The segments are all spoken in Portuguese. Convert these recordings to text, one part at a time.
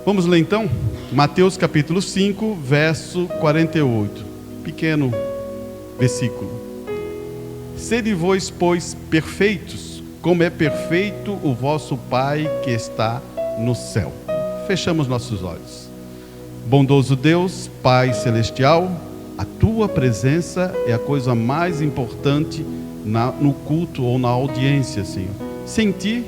Vamos ler então Mateus capítulo 5, verso 48. Pequeno versículo. Sede vós, pois, perfeitos, como é perfeito o vosso Pai que está no céu. Fechamos nossos olhos. Bondoso Deus, Pai celestial, a tua presença é a coisa mais importante no culto ou na audiência, Senhor. Sem ti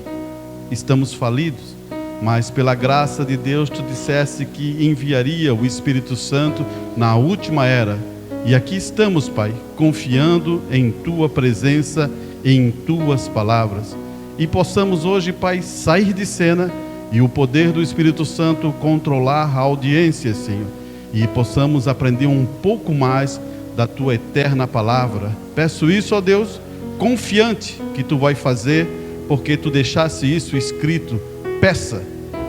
estamos falidos, mas pela graça de Deus tu disseste que enviaria o Espírito Santo na última era. E aqui estamos, Pai, confiando em tua presença, em tuas palavras. E possamos hoje, Pai, sair de cena e o poder do Espírito Santo controlar a audiência, Senhor. E possamos aprender um pouco mais da tua eterna palavra. Peço isso, ó Deus, confiante que tu vai fazer, porque tu deixaste isso escrito. Peça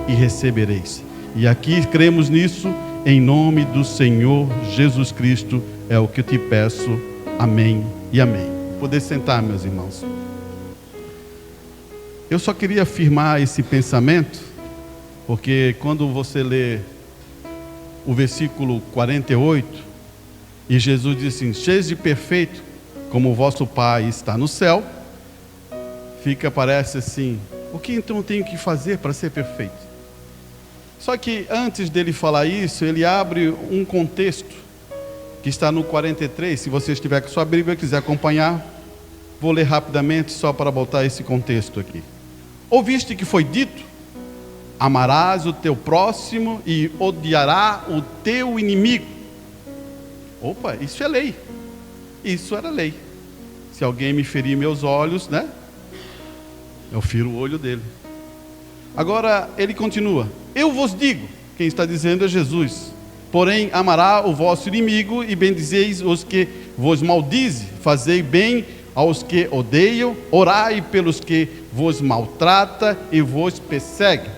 e recebereis. E aqui cremos nisso, em nome do Senhor Jesus Cristo, é o que eu te peço. Amém e amém. Poder sentar, meus irmãos. Eu só queria afirmar esse pensamento, porque quando você lê o versículo 48, e Jesus diz assim: sede perfeito, como o vosso Pai está no céu, parece assim, o que então eu tenho que fazer para ser perfeito? Só que antes dele falar isso, ele abre um contexto, que está no 43, se você estiver com sua Bíblia e quiser acompanhar, vou ler rapidamente só para botar esse contexto aqui. Ouviste que foi dito: amarás o teu próximo e odiará o teu inimigo. Opa, isso é lei. Isso era lei. Se alguém me ferir meus olhos, né? Eu firo o olho dele. Agora ele continua: eu vos digo, quem está dizendo é Jesus, porém amará o vosso inimigo e bendizeis os que vos maldizem, fazei bem aos que odeiam, orai pelos que vos maltrata e vos persegue,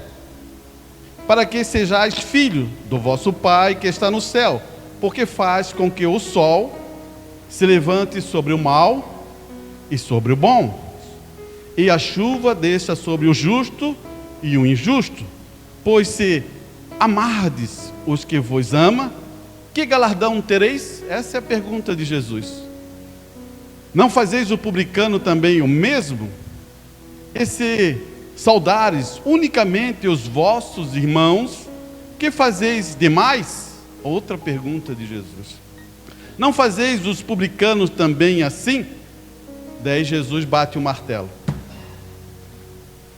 para que sejais filho do vosso Pai que está no céu, porque faz com que o sol se levante sobre o mal e sobre o bom, e a chuva desça sobre o justo e o injusto. Pois se amardes os que vos amam, que galardão tereis? Essa é a pergunta de Jesus. Não fazeis o publicano também o mesmo? E se saudares unicamente os vossos irmãos, que fazeis demais? Outra pergunta de Jesus. Não fazeis os publicanos também assim? Daí Jesus bate o martelo.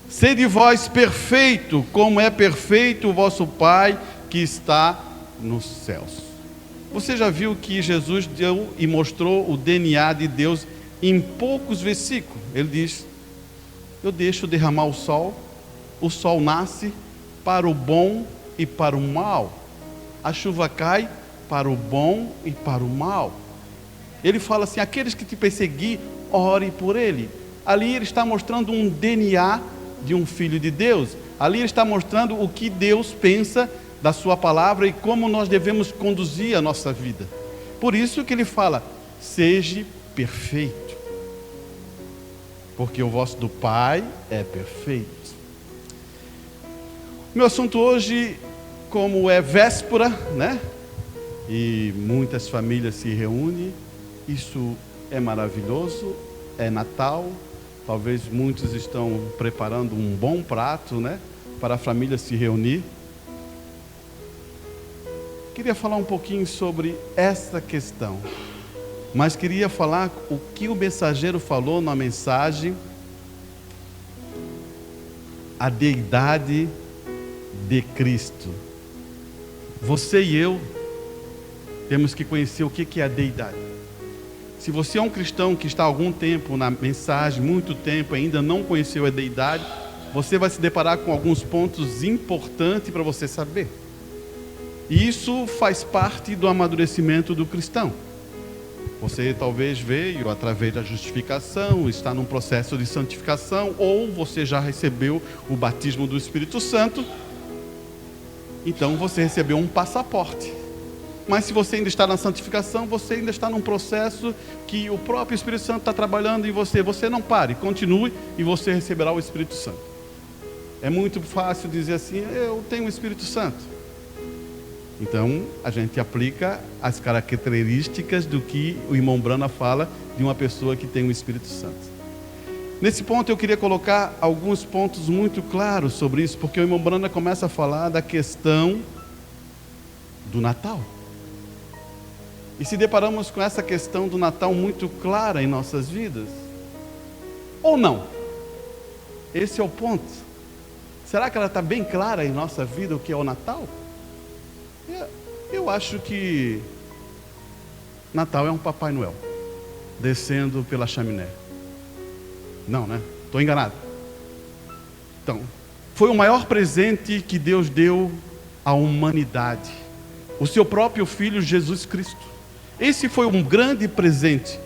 Sede vós perfeito, como é perfeito o vosso Pai que está nos céus. Você já viu que Jesus deu e mostrou o DNA de Deus em poucos versículos? Ele diz: eu deixo derramar o sol nasce para o bom e para o mal, a chuva cai para o bom e para o mal. Ele fala assim: aqueles que te perseguir, ore por ele. Ali ele está mostrando um DNA de um filho de Deus. Ali ele está mostrando o que Deus pensa da sua palavra e como nós devemos conduzir a nossa vida. Por isso que ele fala: seja perfeito, porque o vosso do Pai é perfeito. Meu assunto hoje, como é véspera, né? E muitas famílias se reúnem, isso é maravilhoso, é Natal. Talvez muitos estão preparando um bom prato, né? Para a família se reunir. Queria falar um pouquinho sobre essa questão, mas queria falar o que o mensageiro falou na mensagem: a deidade de Cristo. Você e eu temos que conhecer o que é a deidade. Se você é um cristão que está há algum tempo na mensagem, muito tempo, ainda não conheceu a deidade, você vai se deparar com alguns pontos importantes para você saber. E isso faz parte do amadurecimento do cristão. Você talvez veio através da justificação, está num processo de santificação, ou você já recebeu o batismo do Espírito Santo, então você recebeu um passaporte. Mas se você ainda está na santificação, você ainda está num processo que o próprio Espírito Santo está trabalhando em você. Você não pare, continue e você receberá o Espírito Santo. É muito fácil dizer assim, eu tenho o Espírito Santo. Então, a gente aplica as características do que o irmão Brana fala de uma pessoa que tem o Espírito Santo. Nesse ponto eu queria colocar alguns pontos muito claros sobre isso, porque o irmão Brana começa a falar da questão do Natal. E se deparamos com essa questão do Natal muito clara em nossas vidas, ou não? Esse é o ponto. Será que ela está bem clara em nossa vida o que é o Natal? Eu acho que Natal é um Papai Noel descendo pela chaminé. Não, né? Estou enganado. Então, foi o maior presente que Deus deu à humanidade, o seu próprio Filho Jesus Cristo. Esse foi um grande presente.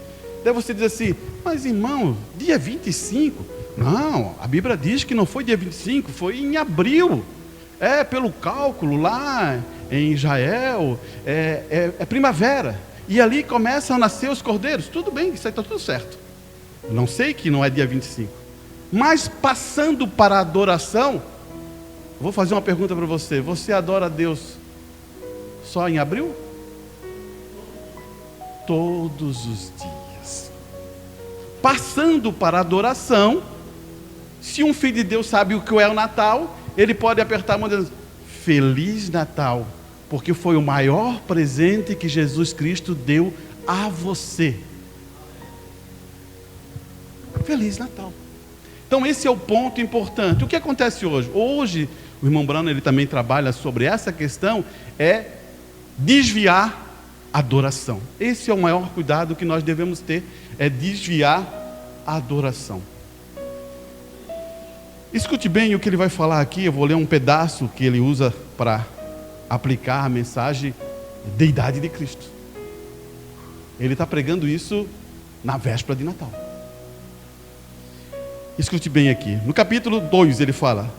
Daí você diz assim, mas irmão, dia 25? Não, a Bíblia diz que não foi dia 25, foi em abril. Pelo cálculo lá em Israel, é primavera. E ali começam a nascer os cordeiros. Tudo bem, isso aí está tudo certo. Não sei que não é dia 25. Mas passando para a adoração, vou fazer uma pergunta para você. Você adora a Deus só em abril? Todos os dias. Passando para a adoração, se um filho de Deus sabe o que é o Natal, ele pode apertar a mão e dizer, Feliz Natal, porque foi o maior presente que Jesus Cristo deu a você. Feliz Natal. Então esse é o ponto importante. O que acontece hoje? Hoje, o irmão Brana, ele também trabalha sobre essa questão, é desviar a adoração. Esse é o maior cuidado que nós devemos ter, é desviar a adoração. Escute bem o que ele vai falar aqui. Eu vou ler um pedaço que ele usa para aplicar a mensagem deidade de Cristo. Ele está pregando isso na véspera de Natal. Escute bem aqui. No capítulo 2 ele fala,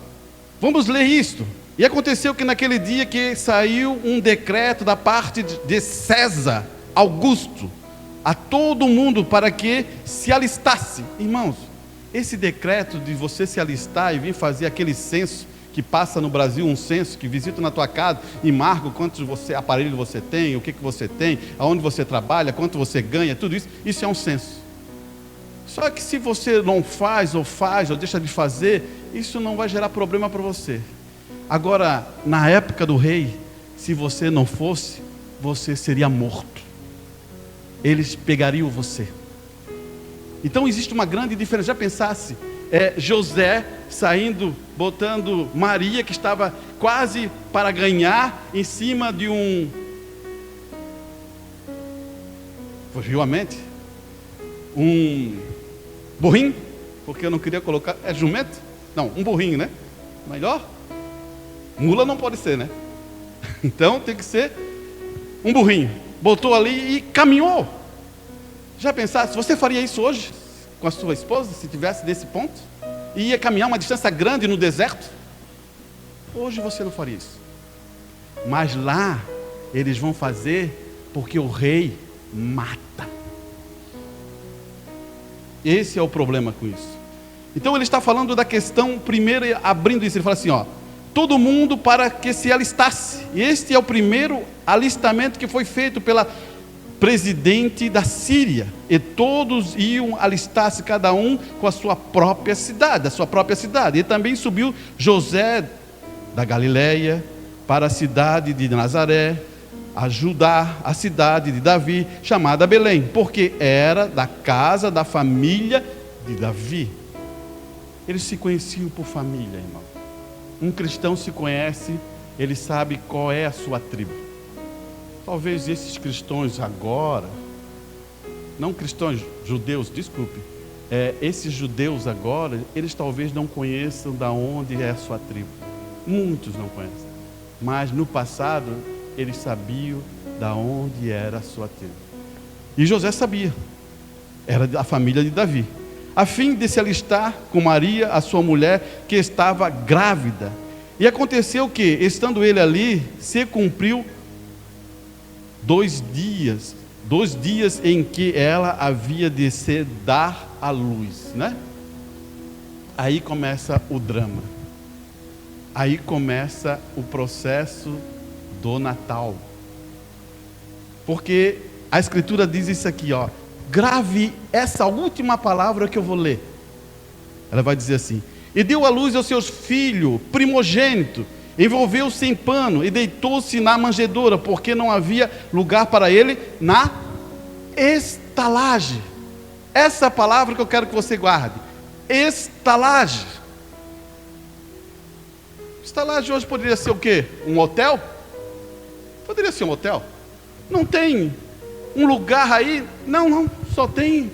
vamos ler isto. E aconteceu que naquele dia que saiu um decreto da parte de César Augusto a todo mundo para que se alistasse. Irmãos, esse decreto de você se alistar e vir fazer aquele censo que passa no Brasil, um censo que visita na tua casa e marca quantos aparelhos você tem, o que você tem, aonde você trabalha, quanto você ganha, tudo isso, isso é um censo. Só que se você não faz ou deixa de fazer, isso não vai gerar problema para você. Agora, na época do rei, se você não fosse, você seria morto. Eles pegariam você. Então existe uma grande diferença. Já pensasse, José saindo, botando Maria, que estava quase para ganhar, em cima de um... Fugiu a mente? Um burrinho, porque eu não queria colocar... É jumento? Não, um burrinho, né? Melhor? Mula não pode ser, né? Então tem que ser um burrinho. Botou ali e caminhou. Já pensasse, você faria isso hoje com a sua esposa, se tivesse desse ponto? E ia caminhar uma distância grande no deserto? Hoje você não faria isso. Mas lá, eles vão fazer porque o rei mata. Esse é o problema com isso. Então ele está falando da questão, primeiro abrindo isso, ele fala assim, ó, todo mundo para que se alistasse. E este é o primeiro alistamento que foi feito pela presidente da Síria, e todos iam alistar-se, cada um com a sua própria cidade, e também subiu José da Galileia para a cidade de Nazaré, a Judá, a cidade de Davi, chamada Belém, porque era da casa da família de Davi. Eles se conheciam por família, irmão. Um cristão se conhece, ele sabe qual é a sua tribo. Talvez esses cristãos agora, não cristãos, judeus, desculpe, esses judeus agora, eles talvez não conheçam da onde é a sua tribo. Muitos não conhecem. Mas no passado, eles sabiam da onde era a sua tribo. E José sabia, era da família de Davi. A fim de se alistar com Maria, a sua mulher, que estava grávida. E aconteceu que, estando ele ali, se cumpriu 2 dias em que ela havia de se dar à luz, né? Aí começa o drama. Aí começa o processo do Natal. Porque a Escritura diz isso aqui, ó. Grave essa última palavra que eu vou ler. Ela vai dizer assim: e deu à luz ao seu filho primogênito, envolveu-se em pano e deitou-se na manjedoura, porque não havia lugar para ele na estalagem. Essa palavra que eu quero que você guarde. Estalagem. Estalagem hoje poderia ser o quê? Um hotel? Poderia ser um hotel. Não tem um lugar aí? Não, só tem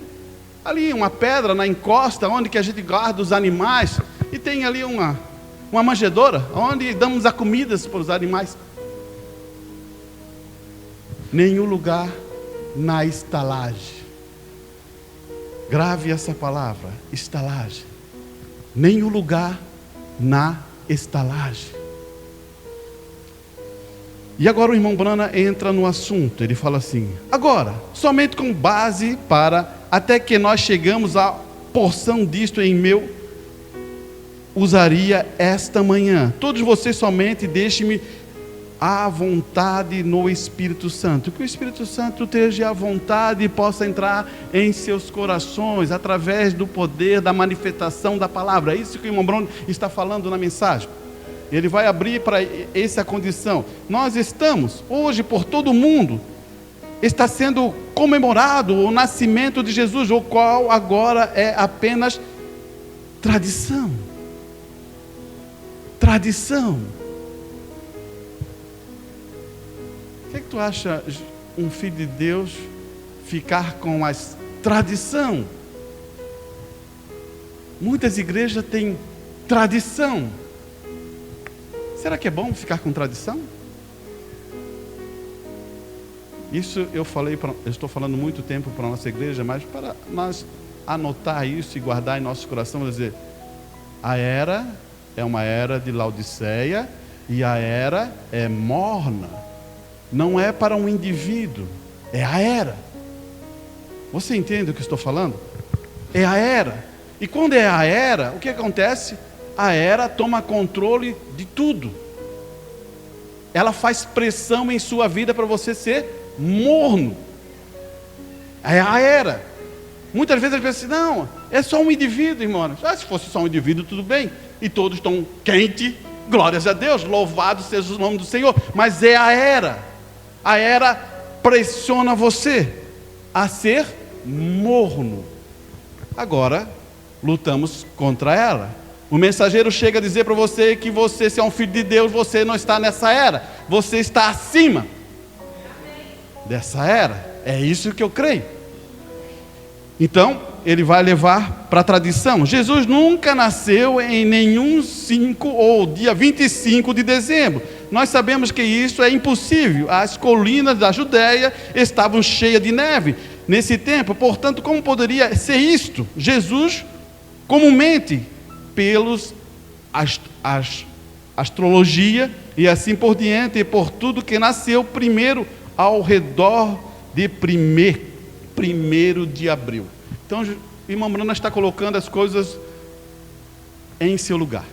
ali uma pedra na encosta, onde que a gente guarda os animais, e tem ali uma manjedoura, onde damos a comidas para os animais. Nenhum lugar na estalagem. Grave essa palavra, estalagem. Nenhum lugar na estalagem. E agora o irmão Brana entra no assunto. Ele fala assim: agora, somente com base para, até que nós chegamos à porção disto em meu usaria esta manhã. Todos vocês somente deixem-me à vontade no Espírito Santo. Que o Espírito Santo esteja à vontade e possa entrar em seus corações, através do poder da manifestação da palavra. É isso que o irmão Bruno está falando na mensagem. Ele vai abrir para essa condição. Nós estamos, hoje por todo o mundo, está sendo comemorado o nascimento de Jesus, o qual agora é apenas tradição. Tradição. O que tu acha um filho de Deus ficar com a tradição? Muitas igrejas têm tradição. Será que é bom ficar com tradição? Isso eu estou falando muito tempo para a nossa igreja, mas para nós anotar isso e guardar em nosso coração, vamos dizer, a era é uma era de Laodiceia e a era é morna. Não é para um indivíduo, é a era. Você entende o que estou falando? É a era. E quando é a era, o que acontece? A era toma controle de tudo. Ela faz pressão em sua vida para você ser morno. É a era. Muitas vezes ele pensa assim: não, é só um indivíduo, irmão. Se fosse só um indivíduo, tudo bem. E todos estão quentes, glórias a Deus, louvado seja o nome do Senhor. Mas é a era. A era pressiona você a ser morno. Agora, lutamos contra ela. O mensageiro chega a dizer para você que você, se é um filho de Deus, você não está nessa era. Você está acima dessa era. É isso que eu creio. Então, ele vai levar para a tradição. Jesus nunca nasceu em nenhum 5 ou dia 25 de dezembro. Nós sabemos que isso é impossível. As colinas da Judéia estavam cheias de neve nesse tempo. Portanto, como poderia ser isto? Jesus, comumente, pelos astrologia e assim por diante, e por tudo que nasceu primeiro ao redor de primeiro de abril. Então, o irmão Brana está colocando as coisas em seu lugar.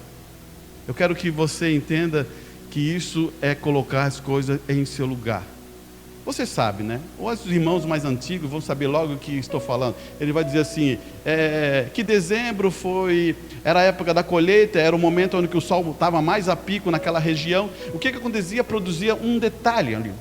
Eu quero que você entenda que isso é colocar as coisas em seu lugar. Você sabe, né? Os irmãos mais antigos vão saber logo o que estou falando. Ele vai dizer assim, que dezembro era a época da colheita, era o momento onde o sol estava mais a pico naquela região. O que acontecia? Produzia um detalhe ali.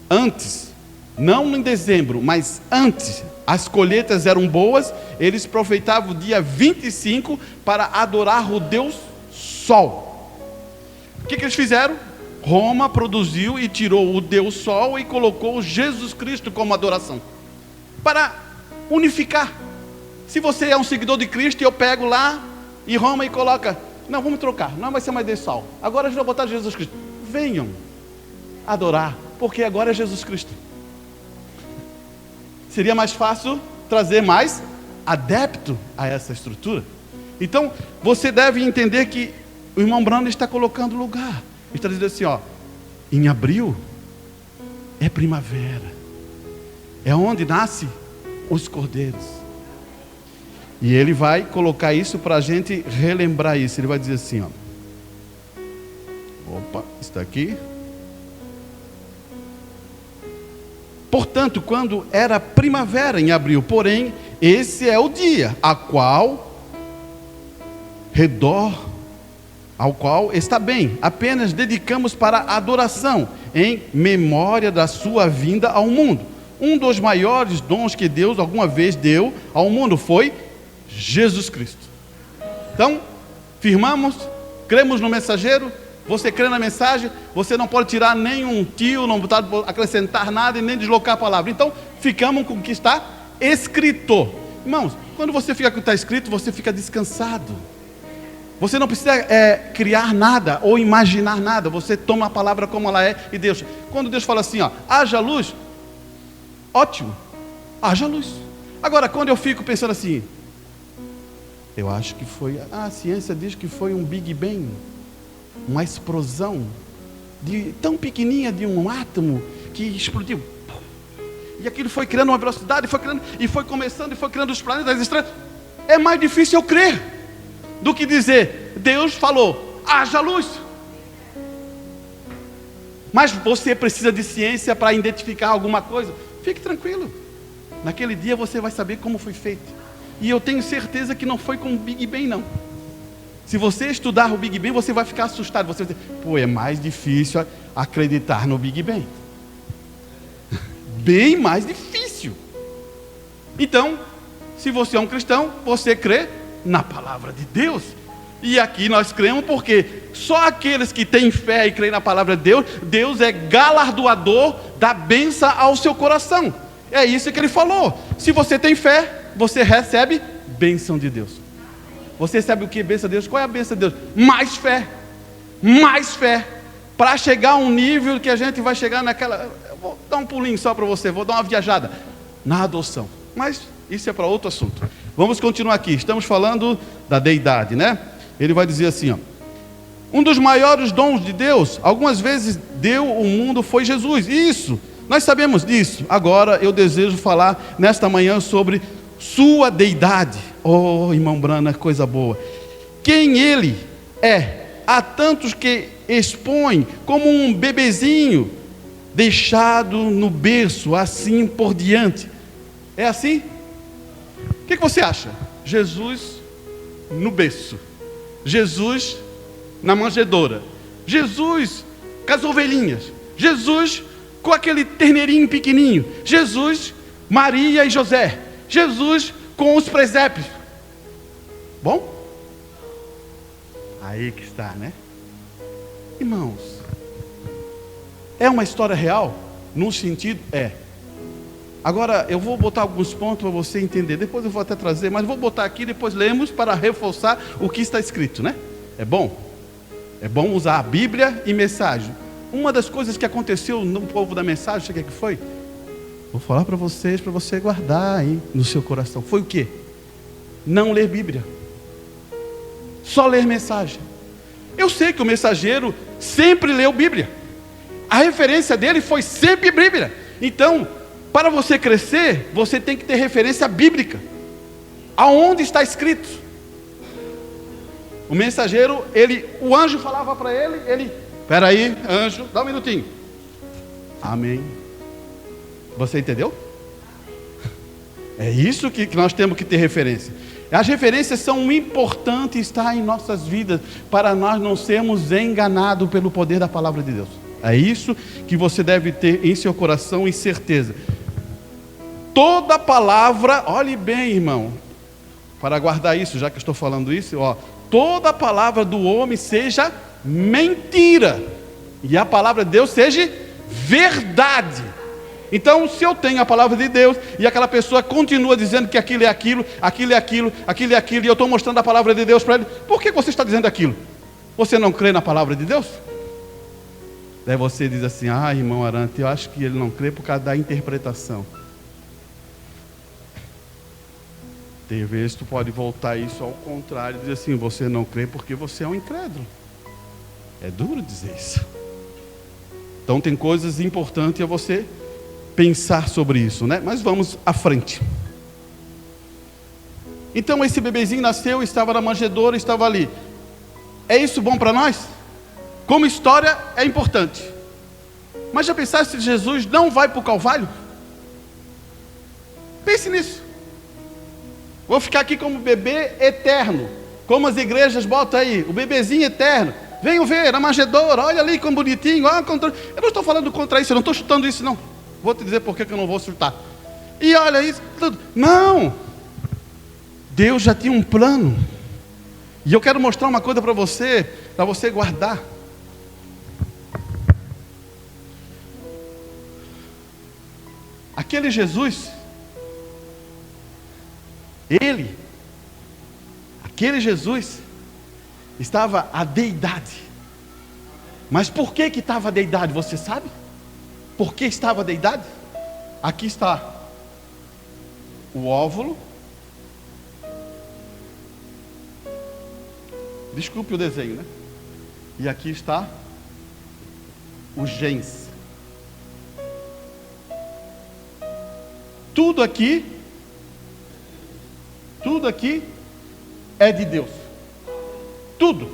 Antes, não em dezembro, mas antes, as colheitas eram boas, eles aproveitavam o dia 25 para adorar o Deus Sol. O que eles fizeram? Roma produziu e tirou o Deus Sol e colocou Jesus Cristo como adoração, para unificar. Se você é um seguidor de Cristo, eu pego lá e Roma e coloca, não, vamos trocar, não vai ser mais Deus Sol, agora a gente vai botar Jesus Cristo. Venham adorar, porque agora é Jesus Cristo. Seria mais fácil trazer mais adepto a essa estrutura. Então, você deve entender que o irmão Brana está colocando lugar. Está dizendo assim, ó, em abril é primavera, é onde nascem os cordeiros. E ele vai colocar isso para a gente relembrar isso. Ele vai dizer assim, ó, Opa, está aqui. Portanto, quando era primavera em abril, porém, esse é o dia ao qual está bem, apenas dedicamos para a adoração, em memória da sua vinda ao mundo. Um dos maiores dons que Deus alguma vez deu ao mundo foi Jesus Cristo. Então, firmamos, cremos no mensageiro. Você crê na mensagem, você não pode tirar nenhum tio, não pode acrescentar nada e nem deslocar a palavra. Então, ficamos com o que está escrito. Irmãos, quando você fica com o que está escrito, você fica descansado. Você não precisa criar nada ou imaginar nada. Você toma a palavra como ela é e Deus. Quando Deus fala assim, ó, haja luz, ótimo, haja luz. Agora, quando eu fico pensando assim, eu acho que foi, a ciência diz que foi um Big Bang, uma explosão tão pequenininha de um átomo que explodiu. E aquilo foi criando uma velocidade, foi começando e foi criando os planetas estranhos. É mais difícil eu crer do que dizer, Deus falou, haja luz. Mas você precisa de ciência para identificar alguma coisa. Fique tranquilo. Naquele dia você vai saber como foi feito. E eu tenho certeza que não foi com o Big Bang, não. Se você estudar o Big Bang, você vai ficar assustado. Você vai dizer, é mais difícil acreditar no Big Bang. Bem mais difícil. Então, se você é um cristão, você crê na palavra de Deus. E aqui nós cremos porque só aqueles que têm fé e creem na palavra de Deus, Deus é galardoador da bênção ao seu coração. É isso que ele falou. Se você tem fé, você recebe bênção de Deus. Você sabe o que é bênção de Deus? Qual é a bênção de Deus? Mais fé. Mais fé. Para chegar a um nível que a gente vai chegar naquela... Eu vou dar um pulinho só para você, vou dar uma viajada. Na adoção. Mas isso é para outro assunto. Vamos continuar aqui. Estamos falando da deidade, né? Ele vai dizer assim, ó. Um dos maiores dons de Deus, algumas vezes deu o mundo, foi Jesus. Isso, nós sabemos disso. Agora eu desejo falar nesta manhã sobre sua deidade. Oh, irmão Brana, coisa boa. Quem ele é? Há tantos que expõem como um bebezinho deixado no berço, assim por diante. É assim? O que você acha? Jesus no berço, Jesus na manjedoura, Jesus com as ovelhinhas, Jesus com aquele terneirinho pequenininho, Jesus, Maria e José, Jesus com os presépios. Bom? Aí que está, né? Irmãos, é uma história real? Num sentido, é. Agora, eu vou botar alguns pontos para você entender. Depois eu vou até trazer, mas vou botar aqui, depois lemos para reforçar o que está escrito, né? É bom? É bom usar a Bíblia e mensagem. Uma das coisas que aconteceu no povo da mensagem, sabe o que foi? Vou falar para vocês, para você guardar aí no seu coração. Foi o quê? Não ler Bíblia. Só ler mensagem. Eu sei que o mensageiro sempre leu Bíblia. A referência dele foi sempre Bíblia. Então, para você crescer, você tem que ter referência bíblica. Aonde está escrito? O mensageiro, o anjo falava para ele, espera aí, anjo, dá um minutinho. Amém. Você entendeu? É isso que nós temos que ter referência. As referências são importantes estar em nossas vidas, para nós não sermos enganados pelo poder da palavra de Deus. É isso que você deve ter em seu coração e certeza. Toda palavra, olhe bem, irmão, para guardar isso, já que eu estou falando isso, ó, toda palavra do homem seja mentira, e a palavra de Deus seja verdade. Então, se eu tenho a palavra de Deus, e aquela pessoa continua dizendo que aquilo é aquilo, aquilo é aquilo, aquilo é aquilo, e eu estou mostrando a palavra de Deus para ele, por que você está dizendo aquilo? Você não crê na palavra de Deus? Daí você diz assim, irmão Arante, eu acho que ele não crê por causa da interpretação. Tem vezes tu pode voltar isso ao contrário e dizer assim, você não crê porque você é um incrédulo. É duro dizer isso. Então tem coisas importantes a você pensar sobre isso, né? Mas vamos à frente. Então esse bebezinho nasceu, estava na manjedoura, estava ali. É isso bom para nós? como história é importante. Mas já pensaste se Jesus não vai para o Calvário? Pense nisso. Vou ficar aqui como bebê eterno, como as igrejas botam aí, o bebezinho eterno. Venham ver, a manjedoura, olha ali como bonitinho. Eu não estou falando contra isso, eu não estou chutando isso não. Vou te dizer por que eu não vou chutar. E olha isso tudo. Não! Deus já tinha um plano. E eu quero mostrar uma coisa para você guardar. Aquele Jesus, aquele Jesus, estava a deidade. Mas por que estava a deidade, você sabe? Por que estava a deidade? Aqui está o óvulo. Desculpe o desenho, né? E aqui está os genes. Tudo aqui é de Deus. Tudo.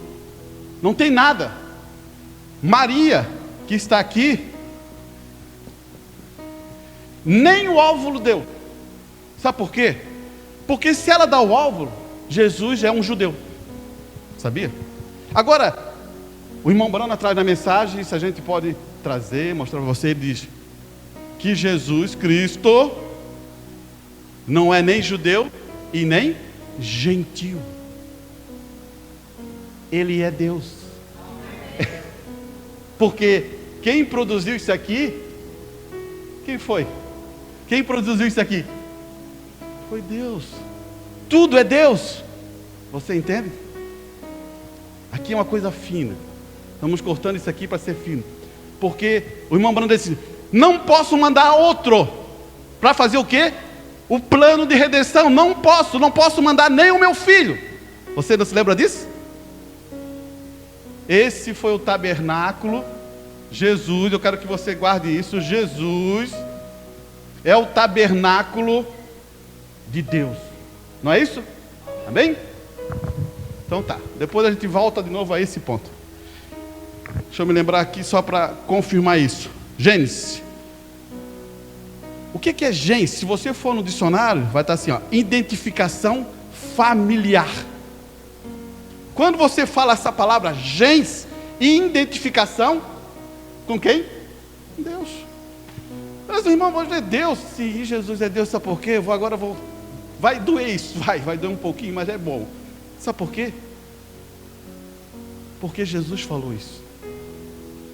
Não tem nada. Maria, que está aqui, nem o óvulo deu. Sabe por quê? Porque se ela dá o óvulo, Jesus é um judeu. Sabia? Agora, o irmão Bruno traz na mensagem, se a gente pode trazer, mostrar para você, ele diz que Jesus Cristo não é nem judeu e nem gentil. Ele é Deus. Porque quem produziu isso aqui, quem foi? Quem produziu isso aqui? Foi Deus. Tudo é Deus. Você entende? Aqui é uma coisa fina. Estamos cortando isso aqui para ser fino. Porque o irmão Bruno disse: não posso mandar outro para fazer o quê? O plano de redenção. Não posso mandar nem o meu filho. Você não se lembra disso? Esse foi o tabernáculo. Jesus, eu quero que você guarde isso. Jesus é o tabernáculo de Deus. Não é isso? Amém? Então tá, depois a gente volta de novo a esse ponto. Deixa eu me lembrar aqui só para confirmar isso. Gênesis. O que é Gênesis? Se você for no dicionário, vai estar assim, ó, identificação familiar. Quando você fala essa palavra Gênesis, identificação com quem? Deus. Mas irmão, vou dizer Deus, se Jesus é Deus, sabe por quê? Vai doer isso, vai doer um pouquinho, mas é bom. Sabe por quê? Porque Jesus falou isso.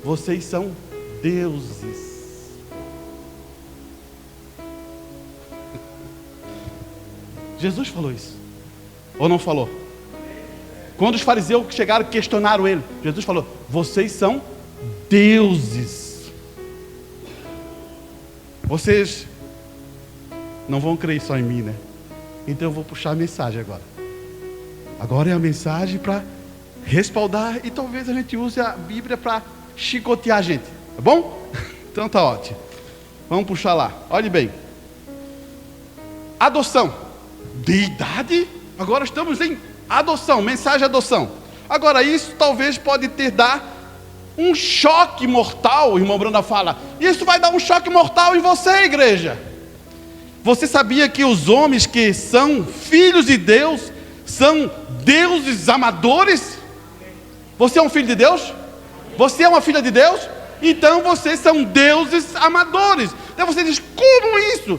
Vocês são deuses. Jesus falou isso. Ou não falou? Quando os fariseus chegaram e questionaram ele, Jesus falou: vocês são deuses. Vocês não vão crer só em mim, né? Então eu vou puxar a mensagem agora. Agora é a mensagem para respaldar, e talvez a gente use a Bíblia para chicotear a gente, tá bom? Então tá ótimo. Vamos puxar lá, olhe bem. Adoção. Deidade? Agora estamos em adoção, mensagem de adoção. Agora isso talvez pode dar um choque mortal, o irmão Bruna fala. Isso vai dar um choque mortal em você, igreja. Você sabia que os homens que são filhos de Deus são deuses amadores? Você é um filho de Deus? Você é uma filha de Deus? Então vocês são deuses amadores. Então você diz: como isso?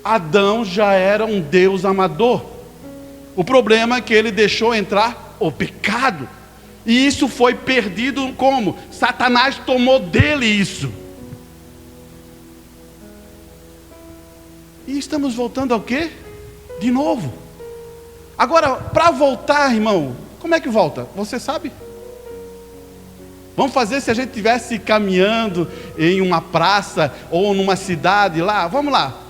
Adão já era um deus amador. O problema é que ele deixou entrar o pecado. E isso foi perdido como? Satanás tomou dele isso. E estamos voltando ao quê? De novo. Agora, para voltar, irmão, como é que volta? Você sabe? Vamos fazer se a gente estivesse caminhando em uma praça ou numa cidade lá. Vamos lá.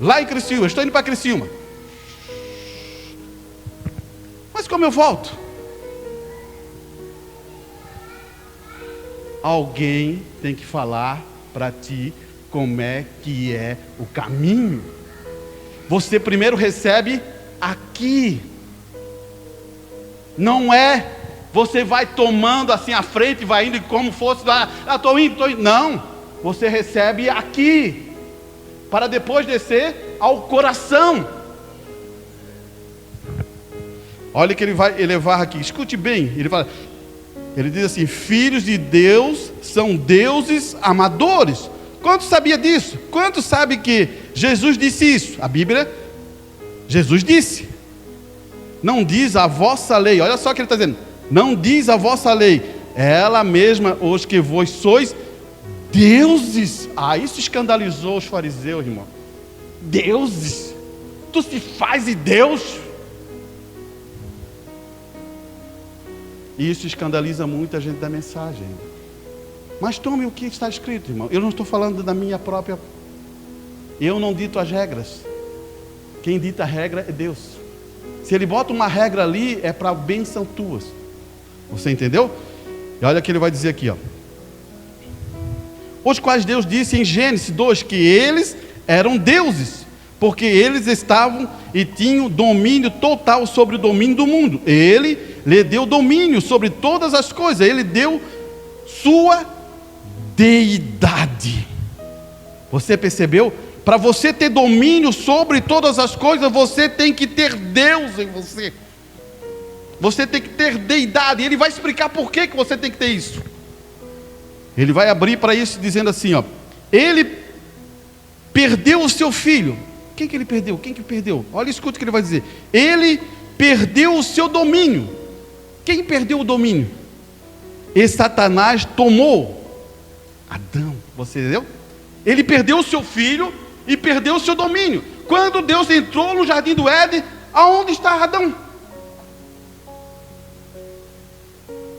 Lá em Criciúma, estou indo para Criciúma. Mas como eu volto? Alguém tem que falar para ti como é que é o caminho. Você primeiro recebe aqui. Não é você vai tomando assim a frente, vai indo como fosse lá, estou indo. Não, você recebe aqui, para depois descer ao coração. Olha que ele vai elevar aqui, escute bem, ele diz assim: filhos de Deus são deuses amadores. Quantos sabia disso? Quantos sabe que Jesus disse isso? A Bíblia, Jesus disse, não diz a vossa lei, olha só o que ele está dizendo, não diz a vossa lei, ela mesma, os que vós sois deuses. Isso escandalizou os fariseus, irmão. Deuses, tu se faz de Deus. E isso escandaliza muita gente da mensagem. Mas tome o que está escrito, irmão. Eu não estou falando da minha própria. Eu não dito as regras. Quem dita a regra é Deus. Se Ele bota uma regra ali, é para bênção tuas. Você entendeu? E olha o que ele vai dizer aqui, ó. Os quais Deus disse em Gênesis 2 que eles eram deuses, porque eles estavam e tinham domínio total sobre o domínio do mundo. Ele lhe deu domínio sobre todas as coisas. Ele deu sua deidade. Você percebeu? Para você ter domínio sobre todas as coisas, você tem que ter Deus em você. Você tem que ter deidade. Ele vai explicar por que você tem que ter isso. Ele vai abrir para isso dizendo assim, ó: ele perdeu o seu filho. Quem que ele perdeu? Quem que perdeu? Olha, escuta o que ele vai dizer. Ele perdeu o seu domínio. Quem perdeu o domínio? E Satanás tomou Adão. Você entendeu? Ele perdeu o seu filho e perdeu o seu domínio. Quando Deus entrou no jardim do Éden, aonde está Adão?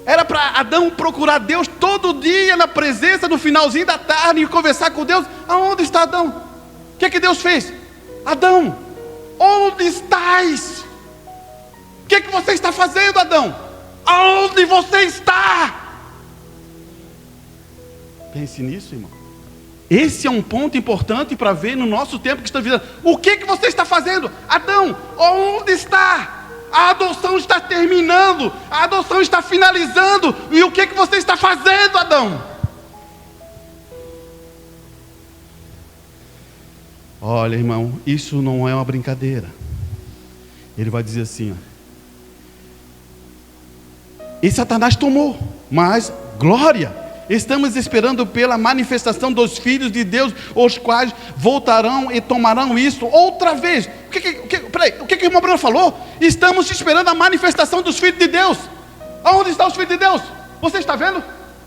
Era para Adão procurar Deus todo dia na presença, no finalzinho da tarde, e conversar com Deus. Aonde está Adão? O que Deus fez? Adão, onde estás? O que você está fazendo, Adão? Aonde você está? Pense nisso, irmão. Esse é um ponto importante para ver no nosso tempo que está vivendo. O que você está fazendo? Adão, onde está? A adoção está terminando, a adoção está finalizando, e o que você está fazendo, Adão? Olha, irmão, isso não é uma brincadeira. Ele vai dizer assim, ó: e Satanás tomou, mas glória, estamos esperando pela manifestação dos filhos de Deus, os quais voltarão e tomarão isso outra vez. O que o irmão Bruno falou? Estamos esperando a manifestação dos filhos de Deus. Aonde estão os filhos de Deus? Você está vendo?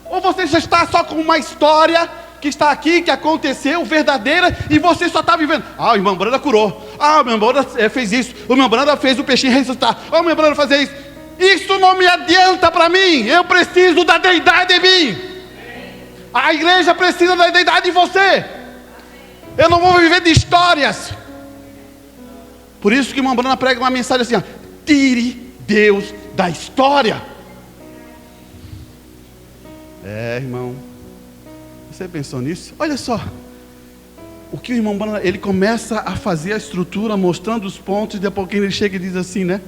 Ou você já está só com uma história que está aqui, que aconteceu, verdadeira, e você só está vivendo? O irmão Bruno curou. O irmão Bruno fez isso. O irmão Bruno fez o peixinho ressuscitar. O irmão Bruno fazer isso. Isso não me adianta para mim. Eu preciso da deidade em mim. A igreja precisa da deidade em você. Eu não vou viver de histórias. Por isso que o irmão Bruno prega uma mensagem assim, ó: tire Deus da história. Irmão, você pensou nisso? Olha só, o que o irmão Bruno, ele começa a fazer a estrutura, mostrando os pontos, e depois ele chega e diz assim, né?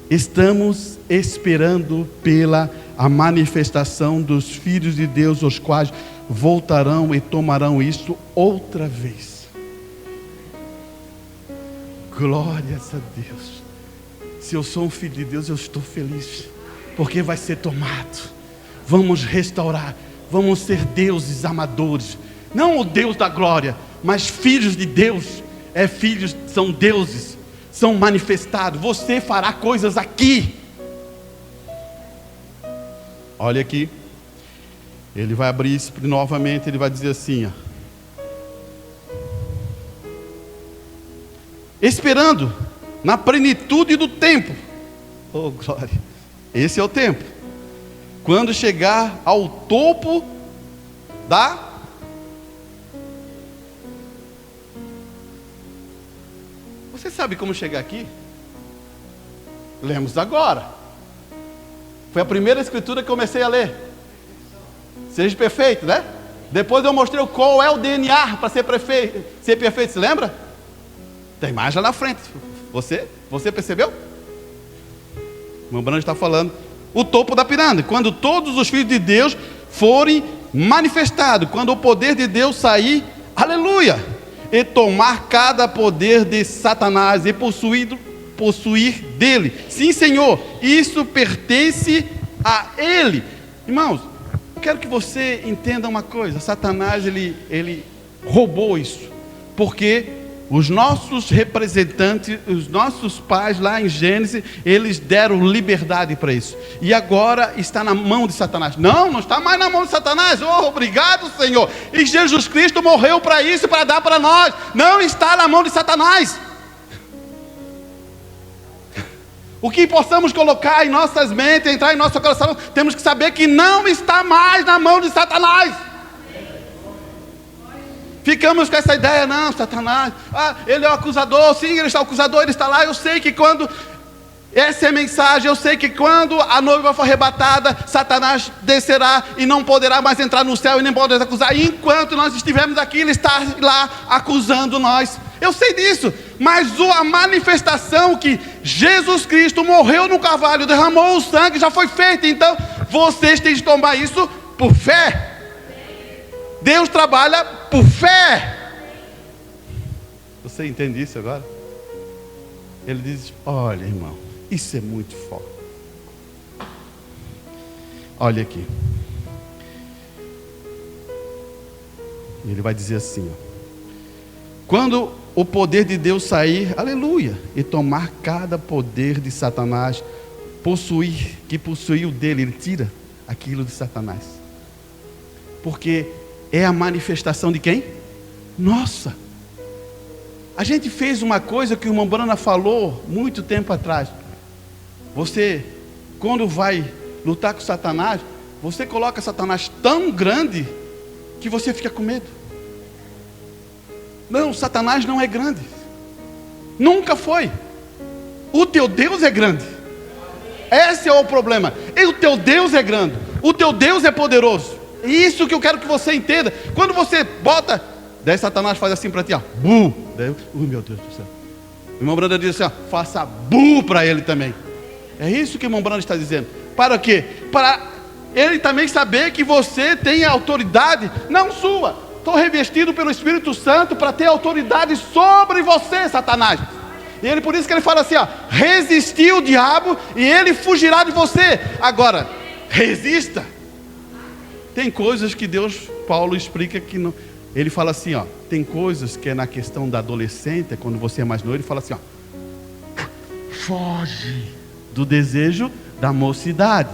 Estamos esperando pela a manifestação dos filhos de Deus, os quais voltarão e tomarão isso outra vez. Glórias a Deus. Se eu sou um filho de Deus, eu estou feliz, porque vai ser tomado. Vamos restaurar, vamos ser deuses amadores, não o Deus da glória, mas filhos de Deus. Filhos são deuses, são manifestados. Você fará coisas aqui. Olha aqui, ele vai abrir isso novamente. Ele vai dizer assim, ó: esperando na plenitude do tempo. Oh glória, esse é o tempo. Quando chegar ao topo da... Você sabe como chegar aqui? Lemos agora. Foi a primeira escritura que eu comecei a ler. Seja perfeito, né? Depois eu mostrei qual é o DNA para ser perfeito. Se lembra? Tem mais lá na frente. Você percebeu? O irmão Branham está falando o topo da pirâmide, quando todos os filhos de Deus forem manifestados, quando o poder de Deus sair, aleluia, e tomar cada poder de Satanás e possuir dele. Sim, Senhor, isso pertence a ele. Irmãos, eu quero que você entenda uma coisa: Satanás ele roubou isso, porque os nossos representantes, os nossos pais lá em Gênesis, eles deram liberdade para isso, e agora está na mão de Satanás. Não está mais na mão de Satanás. Oh, obrigado, Senhor. E Jesus Cristo morreu para isso, para dar para nós. Não está na mão de Satanás. O que possamos colocar em nossas mentes, entrar em nosso coração, temos que saber que não está mais na mão de Satanás. Ficamos com essa ideia: não, Satanás, ele é o acusador. Sim, ele está o acusador, ele está lá. Eu sei que quando, essa é a mensagem, eu sei que quando a noiva for arrebatada, Satanás descerá e não poderá mais entrar no céu e nem poderá acusar. E enquanto nós estivermos aqui, ele está lá acusando nós. Eu sei disso, mas a manifestação que Jesus Cristo morreu no carvalho, derramou o sangue, já foi feita. Então, vocês têm que tomar isso por fé. Deus trabalha por fé. Você entende isso agora? Ele diz: olha, irmão, isso é muito forte. Olha aqui. Ele vai dizer assim, ó: quando o poder de Deus sair, aleluia, e tomar cada poder de Satanás, que possuiu dele, ele tira aquilo de Satanás. Porque é a manifestação de quem? Nossa. A gente fez uma coisa que o irmão Brana falou muito tempo atrás. Você, quando vai lutar com Satanás, você coloca Satanás tão grande que você fica com medo. Não, Satanás não é grande. Nunca foi. O teu Deus é grande. Esse é o problema. E o teu Deus é grande. O teu Deus é poderoso. Isso que eu quero que você entenda. Quando você bota, daí Satanás faz assim para ti, ó, bu. Daí, meu Deus do céu. O irmão Branda diz assim, ó, faça bu para ele também. É isso que o irmão Branda está dizendo. Para quê? Para ele também saber que você tem autoridade, não sua. Estou revestido pelo Espírito Santo para ter autoridade sobre você, Satanás. E ele, por isso que ele fala assim, ó, resistir o diabo e ele fugirá de você. Agora, resista. Tem coisas que Paulo explica que não. Ele fala assim, ó, tem coisas que é na questão da adolescente, quando você é mais novo, ele fala assim, ó, foge do desejo da mocidade.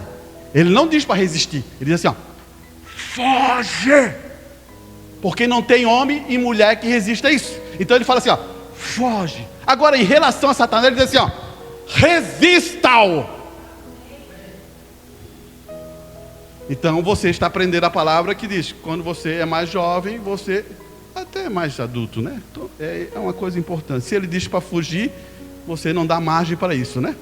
Ele não diz para resistir, ele diz assim, ó, foge, porque não tem homem e mulher que resista a isso. Então ele fala assim, ó, foge. Agora, em relação a Satanás, ele diz assim, ó, resista-o. Então você está aprendendo a palavra que diz, quando você é mais jovem, você até é mais adulto, né? Então, é uma coisa importante. Se ele diz para fugir, você não dá margem para isso, né?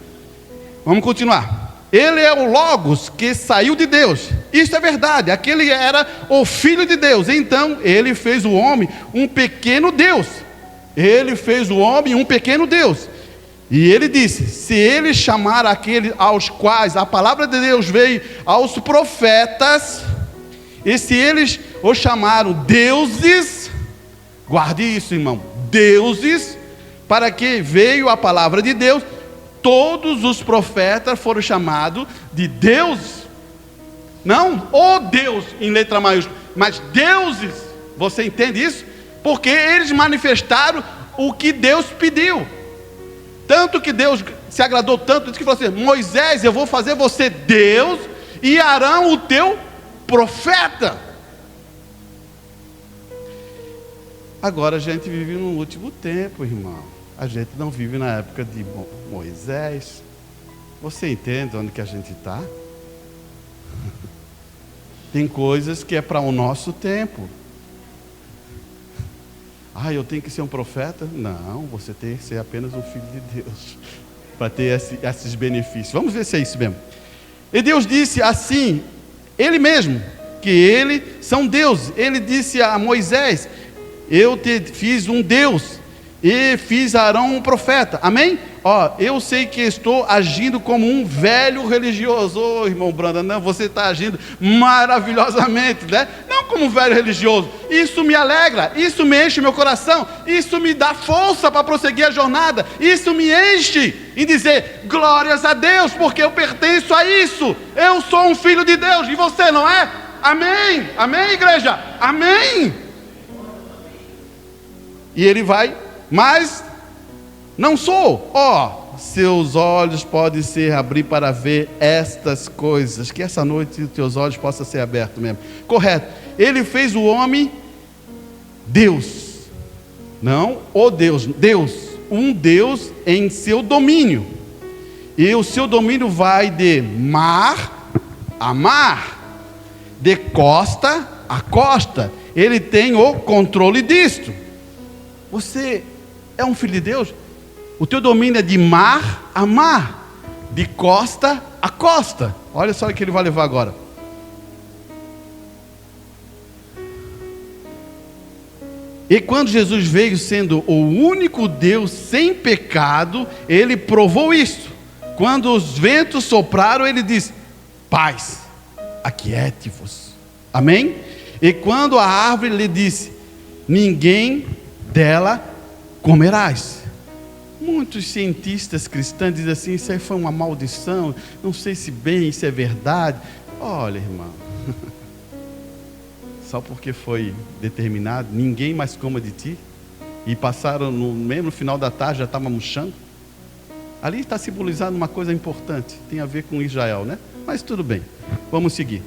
Vamos continuar. Ele é o Logos que saiu de Deus. Isso é verdade. Aquele era o Filho de Deus. Então ele fez o homem um pequeno Deus. Ele fez o homem um pequeno Deus. E ele disse, se ele chamar aqueles aos quais a palavra de Deus veio aos profetas, e se eles o chamaram deuses, guarde isso, irmão, deuses, para que veio a palavra de Deus, todos os profetas foram chamados de deuses. Não o Deus em letra maiúscula, mas deuses. Você entende isso? Porque eles manifestaram o que Deus pediu. Tanto que Deus se agradou tanto, disse que falou assim, Moisés, eu vou fazer você Deus, e Arão o teu profeta. Agora a gente vive no último tempo, irmão. A gente não vive na época de Moisés. Você entende onde que a gente está? Tem coisas que é para o nosso tempo. Eu tenho que ser um profeta? Não, você tem que ser apenas um filho de Deus para ter esses benefícios. Vamos ver se é isso mesmo. E Deus disse assim, Ele mesmo, que Ele são Deus. Ele disse a Moisés, eu te fiz um Deus, e fiz Arão um profeta. Amém? Eu sei que estou agindo como um velho religioso. Irmão Brandon, não, você está agindo maravilhosamente, né? Não como um velho religioso. Isso me alegra, isso me enche meu coração, isso me dá força para prosseguir a jornada, isso me enche em dizer glórias a Deus, porque eu pertenço a isso. Eu sou um filho de Deus, e você não é? Amém? Amém, igreja? Amém? E ele vai, mas não sou. Seus olhos podem ser abrir para ver estas coisas. Que essa noite os teus olhos possam ser abertos mesmo. Correto. Ele fez o homem Deus. Não o Deus. Deus. Um Deus em seu domínio. E o seu domínio vai de mar a mar, de costa a costa. Ele tem o controle disto. Você é um filho de Deus? O teu domínio é de mar a mar, de costa a costa. Olha só o que ele vai levar agora. E quando Jesus veio sendo o único Deus sem pecado, ele provou isso. Quando os ventos sopraram, ele disse: paz, aquiete-vos. Amém? E quando a árvore lhe disse: ninguém dela comerás. Muitos cientistas cristãos dizem assim: isso aí foi uma maldição, não sei se bem isso é verdade. Olha, irmão, só porque foi determinado, ninguém mais coma de ti, e passaram no mesmo final da tarde, já estava murchando. Ali está simbolizando uma coisa importante, tem a ver com Israel, né? Mas tudo bem, vamos seguir.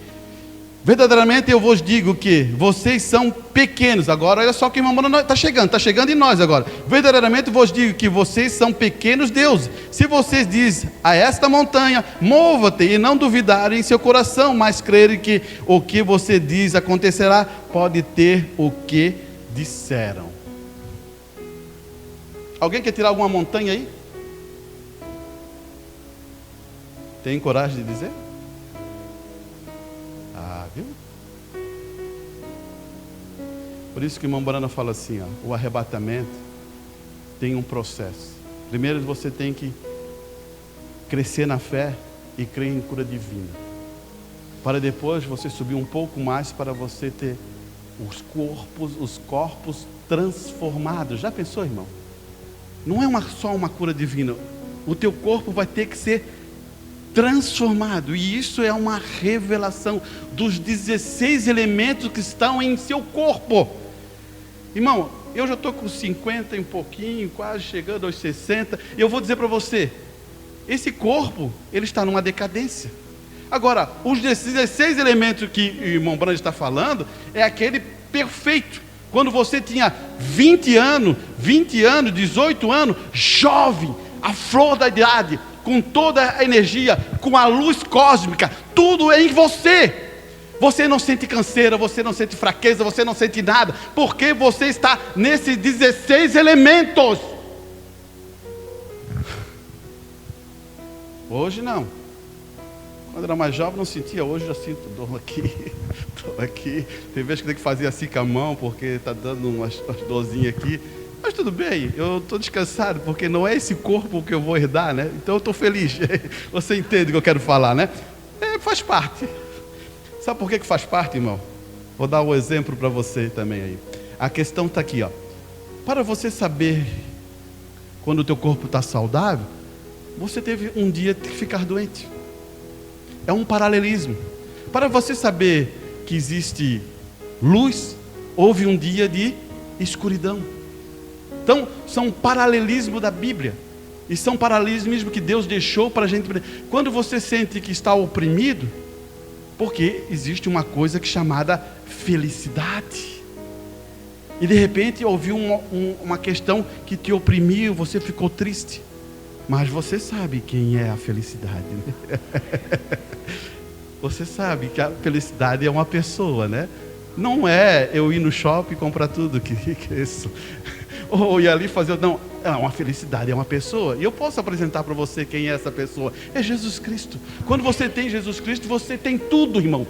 Verdadeiramente eu vos digo que vocês são pequenos. Agora olha só que o irmão está chegando em nós agora. Verdadeiramente vos digo que vocês são pequenos deuses. Se vocês dizem a esta montanha, mova-te, e não duvidarem em seu coração, mas crerem que o que você diz acontecerá, pode ter o que disseram. Alguém quer tirar alguma montanha aí? Tem coragem de dizer? Viu? Por isso que o irmão Brana fala assim, o arrebatamento tem um processo. Primeiro você tem que crescer na fé e crer em cura divina, para depois você subir um pouco mais, para você ter os corpos transformados. Já pensou, irmão? Não é só uma cura divina, o teu corpo vai ter que ser transformado, e isso é uma revelação dos 16 elementos que estão em seu corpo. Irmão, eu já estou com 50 e um pouquinho, quase chegando aos 60, e eu vou dizer para você, esse corpo, ele está numa decadência. Agora, os 16 elementos que o irmão Brand está falando, é aquele perfeito. Quando você tinha 20 anos, 18 anos, jovem, a flor da idade, com toda a energia, com a luz cósmica, tudo é em você. Você não sente canseira, você não sente fraqueza, você não sente nada, porque você está nesses 16 elementos. Hoje não. Quando era mais jovem não sentia, hoje já sinto dor aqui. Tem vezes que tem que fazer assim com a mão, porque está dando umas dorzinhas aqui. Mas tudo bem, eu estou descansado, porque não é esse corpo que eu vou herdar, né? Então eu estou feliz. Você entende o que eu quero falar, né? Faz parte. Sabe por que faz parte, irmão? Vou dar um exemplo para você também aí. A questão está aqui, Para você saber quando o teu corpo está saudável, você teve um dia que ficar doente. É um paralelismo. Para você saber que existe luz, houve um dia de escuridão. Então, são paralelismo da Bíblia. E são paralelismos que Deus deixou para a gente. Quando você sente que está oprimido, porque existe uma coisa chamada felicidade. E de repente ouviu uma questão que te oprimiu, você ficou triste. Mas você sabe quem é a felicidade, né? Você sabe que a felicidade é uma pessoa, né? Não é eu ir no shopping e comprar tudo, que é isso? Ou ir ali fazer, não, é uma felicidade, é uma pessoa. E eu posso apresentar para você quem é essa pessoa. É Jesus Cristo. Quando você tem Jesus Cristo, você tem tudo, irmão.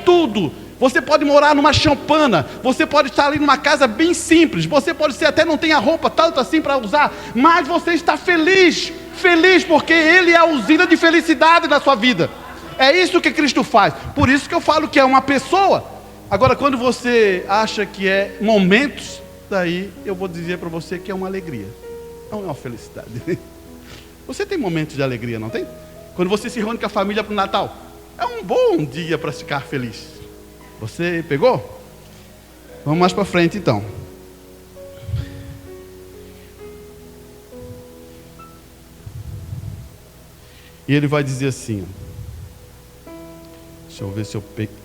Tudo. Você pode morar numa champana, você pode estar ali numa casa bem simples, você pode ser até não tenha roupa tanto assim para usar, mas você está feliz, feliz porque Ele é a usina de felicidade na sua vida. É isso que Cristo faz. Por isso que eu falo que é uma pessoa. Agora, quando você acha que é momentos, daí eu vou dizer para você que é uma alegria, não é uma felicidade. Você tem momentos de alegria, não tem? Quando você se reúne com a família para o Natal, é um bom dia para ficar feliz. Você pegou? Vamos mais para frente então. E ele vai dizer assim, deixa eu ver se eu peguei.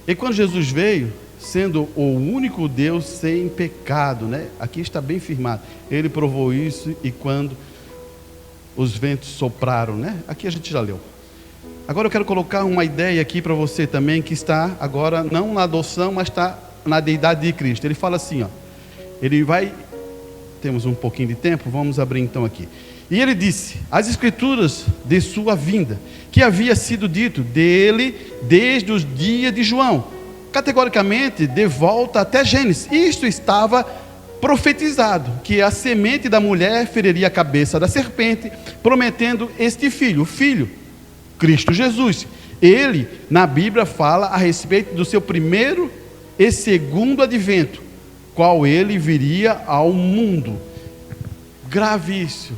E quando Jesus veio, sendo o único Deus sem pecado, né? Aqui está bem firmado. Ele provou isso e quando os ventos sopraram, né? Aqui a gente já leu. Agora eu quero colocar uma ideia aqui para você também, que está agora não na adoção, mas está na deidade de Cristo. Ele fala assim, ó. Ele vai... Temos um pouquinho de tempo, vamos abrir então aqui. E ele disse, as escrituras de sua vinda, que havia sido dito dele desde os dias de João, categoricamente de volta até Gênesis. Isto estava profetizado, que a semente da mulher feriria a cabeça da serpente, prometendo este filho, o filho, Cristo Jesus. Ele, na Bíblia, fala a respeito do seu primeiro e segundo advento, qual ele viria ao mundo. Grave isso.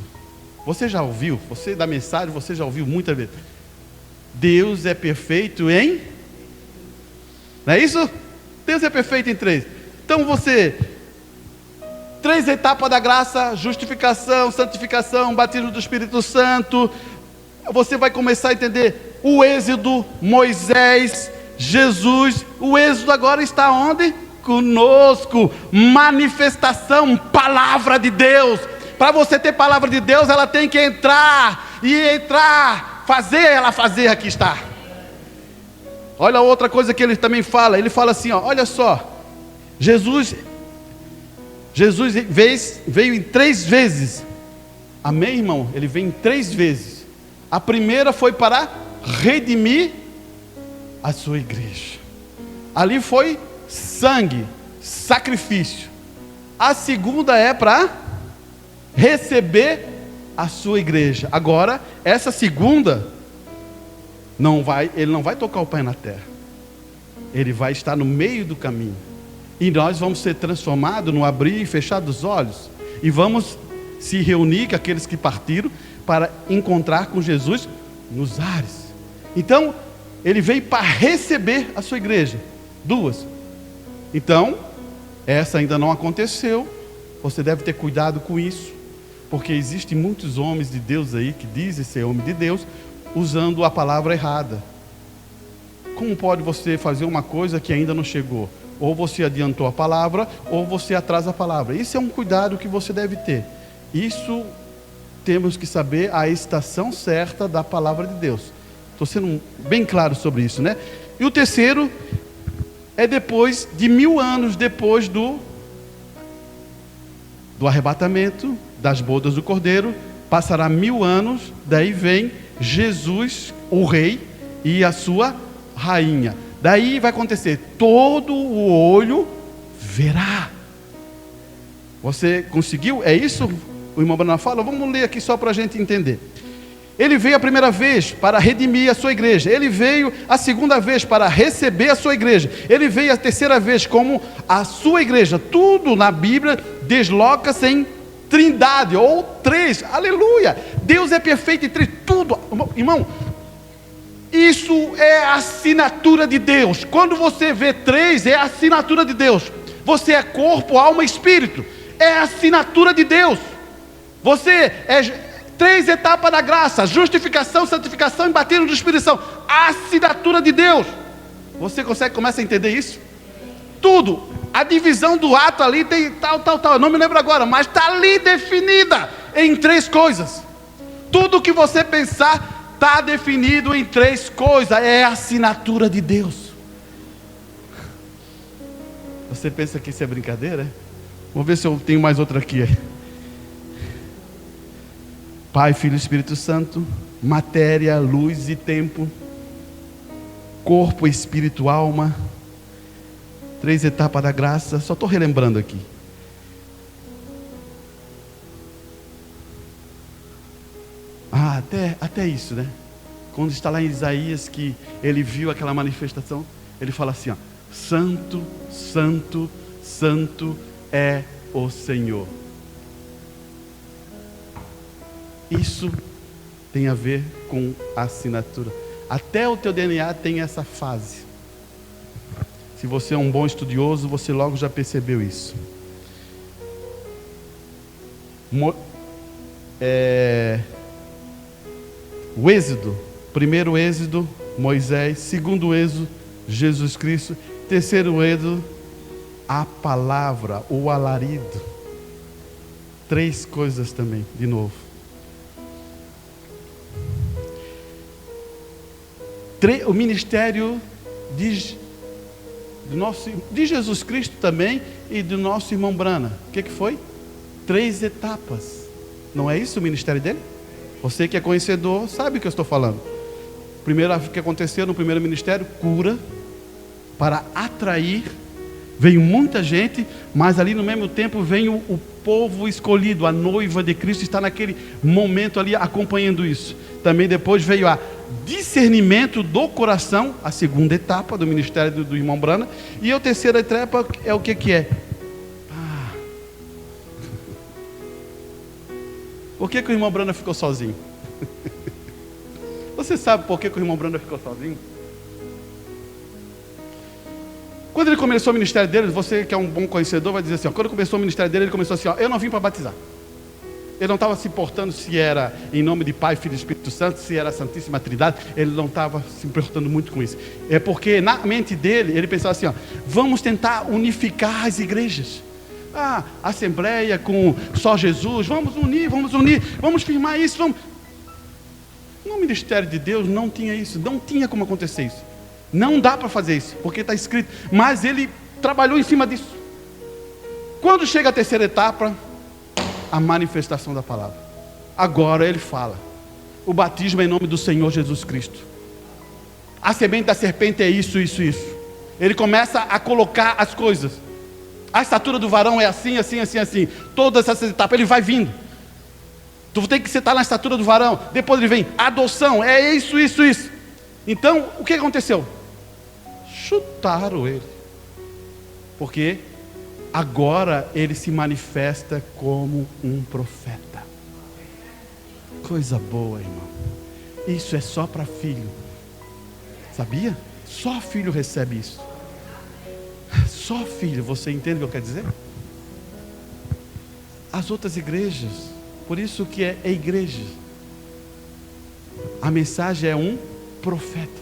Você já ouviu? Você da mensagem, você já ouviu muitas vezes. Deus é perfeito em... Não é isso? Deus é perfeito em 3. Então você... 3 etapas da graça: justificação, santificação, batismo do Espírito Santo. Você vai começar a entender o êxodo, Moisés, Jesus. O êxodo agora está onde? Conosco. Manifestação, palavra de Deus. Para você ter palavra de Deus, ela tem que entrar, fazer ela fazer, aqui está. Olha outra coisa que ele também fala, ele fala assim, ó, olha só, Jesus veio em 3 vezes, amém, irmão? Ele veio em 3 vezes. A primeira foi para redimir a sua igreja, ali foi sangue, sacrifício. A segunda é para receber a sua igreja. Agora, essa segunda, ele não vai tocar o pé na terra, ele vai estar no meio do caminho, e nós vamos ser transformados no abrir e fechar dos olhos, e vamos se reunir com aqueles que partiram, para encontrar com Jesus nos ares. Então, ele veio para receber a sua igreja. 2. Então, essa ainda não aconteceu. Você deve ter cuidado com isso, porque existem muitos homens de Deus aí, que dizem ser homem de Deus, usando a palavra errada. Como pode você fazer uma coisa que ainda não chegou? Ou você adiantou a palavra, ou você atrasa a palavra. Isso é um cuidado que você deve ter. Isso, temos que saber a estação certa da palavra de Deus. Estou sendo bem claro sobre isso, né? E o terceiro é depois de 1000 anos depois do arrebatamento, das bodas do Cordeiro, passará 1000 anos, daí vem Jesus, o rei, e a sua rainha. Daí vai acontecer, todo o olho verá. Você conseguiu? É isso? O irmão Bruno fala, vamos ler aqui só para a gente entender. Ele veio a primeira vez para redimir a sua igreja. Ele veio a segunda vez para receber a sua igreja. Ele veio a terceira vez como a sua igreja. Tudo na Bíblia desloca-se em trindade, ou 3. Aleluia! Deus é perfeito em 3. Tudo, irmão, isso é a assinatura de Deus. Quando você vê 3, é a assinatura de Deus. Você é corpo, alma e espírito. É a assinatura de Deus. Você é 3 etapas da graça: justificação, santificação e batismo do Espírito Santo. A assinatura de Deus. Você começa a entender isso? Tudo. A divisão do ato ali tem tal. Eu não me lembro agora, mas está ali definida em 3 coisas. Tudo que você pensar está definido em 3 coisas. É a assinatura de Deus. Você pensa que isso é brincadeira? Vamos ver se eu tenho mais outra aqui. Pai, Filho e Espírito Santo, matéria, luz e tempo, corpo, espírito, alma. 3 etapas da graça, só estou relembrando aqui. Até isso, né? Quando está lá em Isaías, que ele viu aquela manifestação, ele fala assim, ó, santo, santo, santo é o Senhor. Isso tem a ver com a assinatura. Até o teu DNA tem essa fase. Se você é um bom estudioso, você logo já percebeu isso. O Êxodo, primeiro Êxodo, Moisés, segundo Êxodo, Jesus Cristo, terceiro Êxodo, a palavra, o alarido. 3 coisas também, de novo. O ministério de Jesus Cristo também e do nosso irmão Brana. O que foi? 3 etapas. Não é isso o ministério dele? Você que é conhecedor sabe o que eu estou falando. Primeiro, o que aconteceu no primeiro ministério? Cura, para atrair. Veio muita gente, mas ali no mesmo tempo vem o povo escolhido, a noiva de Cristo está naquele momento ali acompanhando isso. Também depois veio a discernimento do coração, a segunda etapa do ministério do irmão Brana. E a terceira etapa é o que é? Por que o irmão Brana ficou sozinho? Você sabe por que o irmão Brana ficou sozinho? Quando ele começou o ministério dele, você que é um bom conhecedor vai dizer assim, ó, quando começou o ministério dele, ele começou assim, ó, eu não vim para batizar. Ele não estava se importando se era em nome de Pai, Filho e Espírito Santo, se era a Santíssima Trindade, ele não estava se importando muito com isso. É porque na mente dele, ele pensava assim, ó, vamos tentar unificar as igrejas. Assembleia com só Jesus, vamos unir, vamos firmar isso, vamos. No ministério de Deus não tinha isso, não tinha como acontecer isso. Não dá para fazer isso, porque está escrito. Mas ele trabalhou em cima disso. Quando chega a terceira etapa, a manifestação da palavra. Agora ele fala, o batismo é em nome do Senhor Jesus Cristo. A semente da serpente é isso, isso, isso. Ele começa a colocar as coisas. A estatura do varão é assim, assim, assim, assim. Todas essas etapas, ele vai vindo. Tu tem que sentar na estatura do varão. Depois ele vem, adoção, é isso, isso, isso. Então, o que aconteceu? Chutaram ele. Porque agora ele se manifesta como um profeta. Coisa boa, irmão. Isso é só para filho. Sabia? Só filho recebe isso. Só filho, você entende o que eu quero dizer? As outras igrejas, por isso que é igreja. A mensagem é um profeta.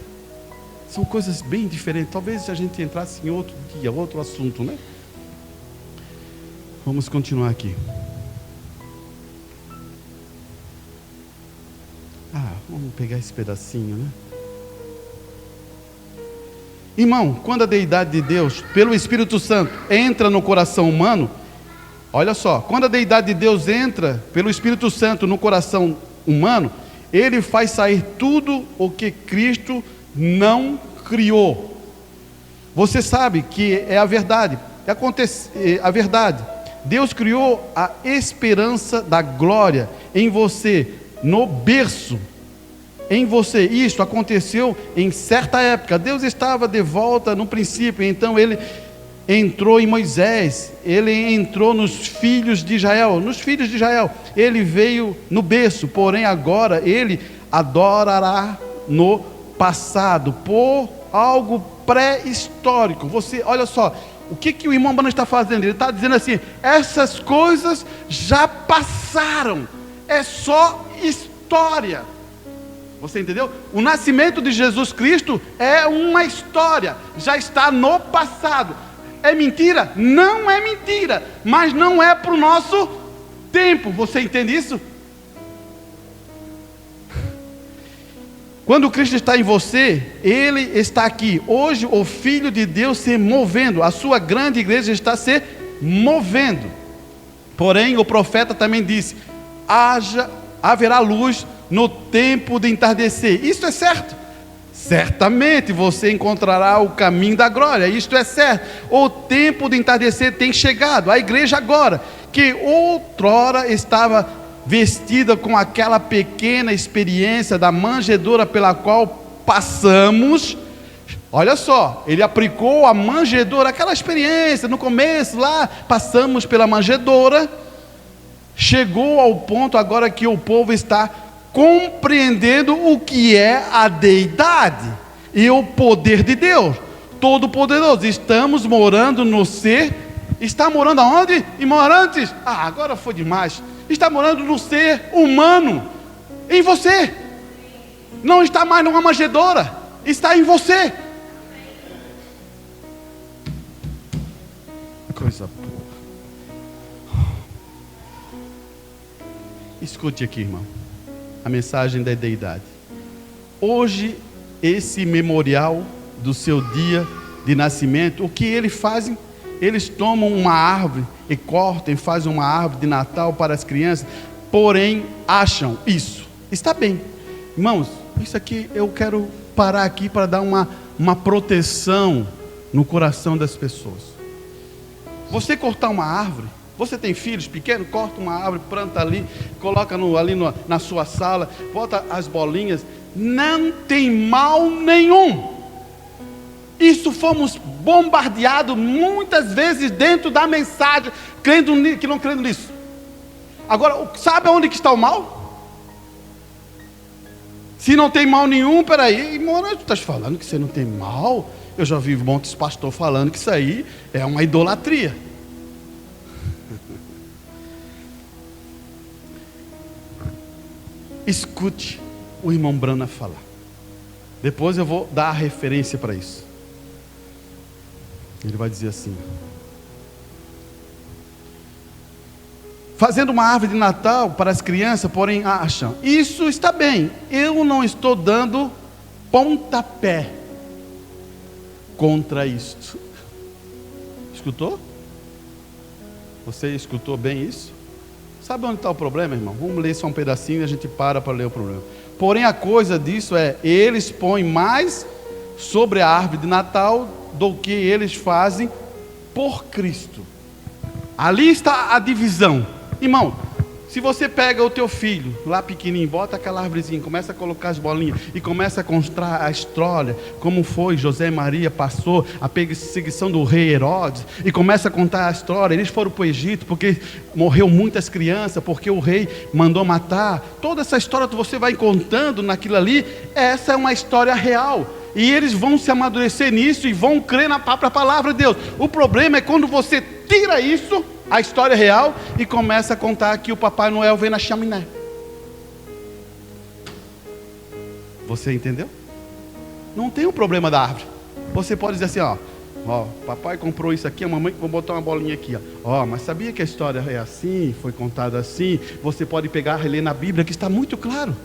São coisas bem diferentes. Talvez se a gente entrasse em outro dia, outro assunto, né? Vamos continuar aqui. Vamos pegar esse pedacinho, né? Irmão, quando a deidade de Deus, pelo Espírito Santo, entra no coração humano, olha só, quando a deidade de Deus entra pelo Espírito Santo no coração humano, ele faz sair tudo o que Cristo não criou. Você sabe que é a verdade. A verdade. Deus criou a esperança da glória em você, no berço. Em você, isso aconteceu em certa época. Deus estava de volta no princípio, então ele entrou em Moisés, ele entrou nos filhos de Israel. Nos filhos de Israel, ele veio no berço, porém agora ele adorará no passado, por algo pré-histórico. Você, olha só, o que o irmão Brana está fazendo? Ele está dizendo assim, essas coisas já passaram, é só história. Você entendeu? O nascimento de Jesus Cristo é uma história, já está no passado. É mentira? Não é mentira, mas não é para o nosso tempo. Você entende isso? Quando Cristo está em você, Ele está aqui. Hoje o Filho de Deus se movendo, a sua grande igreja está se movendo. Porém o profeta também disse, haverá luz no tempo de entardecer. Isso é certo. certamente você encontrará o caminho da glória, isto é certo. O tempo de entardecer tem chegado. A igreja agora, que outrora estava vestida com aquela pequena experiência da manjedoura pela qual passamos, olha só, ele aplicou a manjedoura, aquela experiência, no começo lá, passamos pela manjedoura, chegou ao ponto agora que o povo está compreendendo o que é a deidade e o poder de Deus, Todo-Poderoso. Estamos morando no ser, está morando aonde? Em Morantes? Agora foi demais. Está morando no ser humano, em você. Não está mais numa manjedoura, está em você. Coisa boa. Escute aqui, irmão, a mensagem da deidade. Hoje, esse memorial do seu dia de nascimento, o que eles fazem? Eles tomam uma árvore e cortam e fazem uma árvore de Natal para as crianças, porém acham isso. Está bem, irmãos, isso aqui eu quero parar aqui para dar uma proteção no coração das pessoas. Você cortar uma árvore, você tem filhos pequenos, corta uma árvore, planta ali, coloca na sua sala, bota as bolinhas, não tem mal nenhum. Isso fomos bombardeados muitas vezes dentro da mensagem, crendo que não crendo nisso. Agora, sabe onde que está o mal? Se não tem mal nenhum, peraí, tu estás falando que você não tem mal? Eu já vi muitos pastores falando que isso aí é uma idolatria. Escute o irmão Brana falar. Depois eu vou dar a referência para isso. Ele vai dizer assim: fazendo uma árvore de Natal para as crianças, porém acham, isso está bem, eu não estou dando pontapé contra isto. Escutou? Você escutou bem isso? Sabe onde está o problema, irmão? Vamos ler só um pedacinho e a gente para ler o problema. Porém a coisa disso é, eles põem mais sobre a árvore de Natal do que eles fazem por Cristo. Ali está a divisão. Irmão, se você pega o teu filho lá pequenininho, bota aquela árvorezinha, começa a colocar as bolinhas e começa a contar a história, como foi José e Maria passou a perseguição do rei Herodes, e começa a contar a história, eles foram para o Egito porque morreu muitas crianças, porque o rei mandou matar. Toda essa história que você vai contando naquilo ali, essa é uma história real. E eles vão se amadurecer nisso e vão crer na própria palavra de Deus. O problema é quando você tira isso, a história real, e começa a contar que o Papai Noel vem na chaminé. Você entendeu? Não tem o problema da árvore. Você pode dizer assim, ó, papai comprou isso aqui, a mamãe vou botar uma bolinha aqui, ó, mas sabia que a história é assim, foi contada assim? Você pode pegar e ler na Bíblia que está muito claro.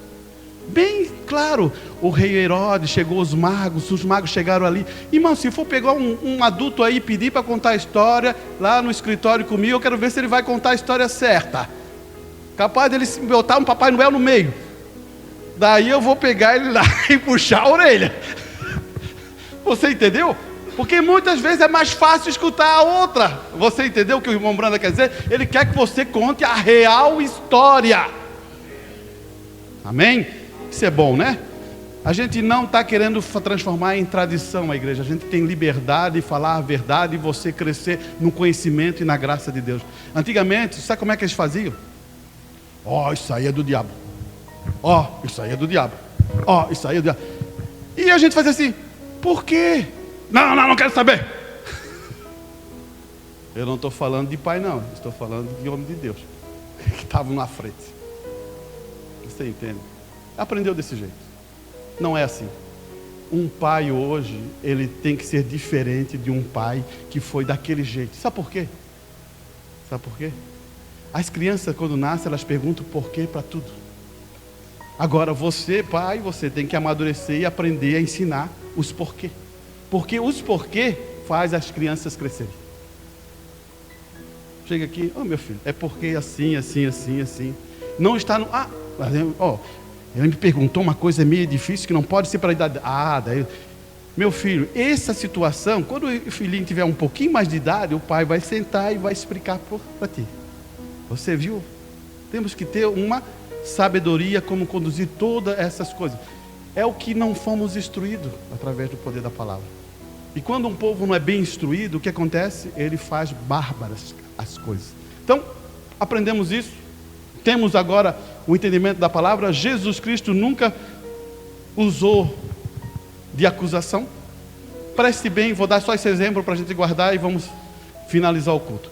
Bem claro, o rei Herodes chegou, os magos chegaram ali. Irmão, se for pegar um adulto aí e pedir para contar a história lá no escritório comigo, eu quero ver se ele vai contar a história certa. Capaz dele botar um Papai Noel no meio. Daí eu vou pegar ele lá e puxar a orelha. Você entendeu? Porque muitas vezes é mais fácil escutar a outra. Você entendeu o que o irmão Branda quer dizer? Ele quer que você conte a real história. Amém? Isso é bom, né? A gente não está querendo transformar em tradição a igreja. A gente tem liberdade de falar a verdade e você crescer no conhecimento e na graça de Deus. Antigamente, sabe como é que eles faziam? Isso aí é do diabo. Isso aí é do diabo. Isso aí é do diabo. E a gente fazia assim, por quê? Não quero saber. Eu não estou falando de pai, não. Estou falando de homem de Deus que estavam na frente. Você entende? Aprendeu desse jeito. Não é assim. Um pai hoje, ele tem que ser diferente de um pai que foi daquele jeito. Sabe por quê? Sabe por quê? As crianças, quando nascem, elas perguntam por quê para tudo. Agora você, pai, você tem que amadurecer e aprender a ensinar os porquê. Porque os porquê faz as crianças crescerem. Chega aqui, meu filho, é porque assim. Não está no... Ele me perguntou uma coisa meio difícil que não pode ser para a idade. Daí, meu filho, essa situação, quando o filhinho tiver um pouquinho mais de idade, o pai vai sentar e vai explicar para ti. Você viu? Temos que ter uma sabedoria como conduzir todas essas coisas. É o que não fomos instruídos através do poder da palavra. E quando um povo não é bem instruído, o que acontece? Ele faz bárbaras as coisas. Então, aprendemos isso. Temos agora o entendimento da palavra. Jesus Cristo nunca usou de acusação. Preste bem, vou dar só esse exemplo para a gente guardar e vamos finalizar o culto.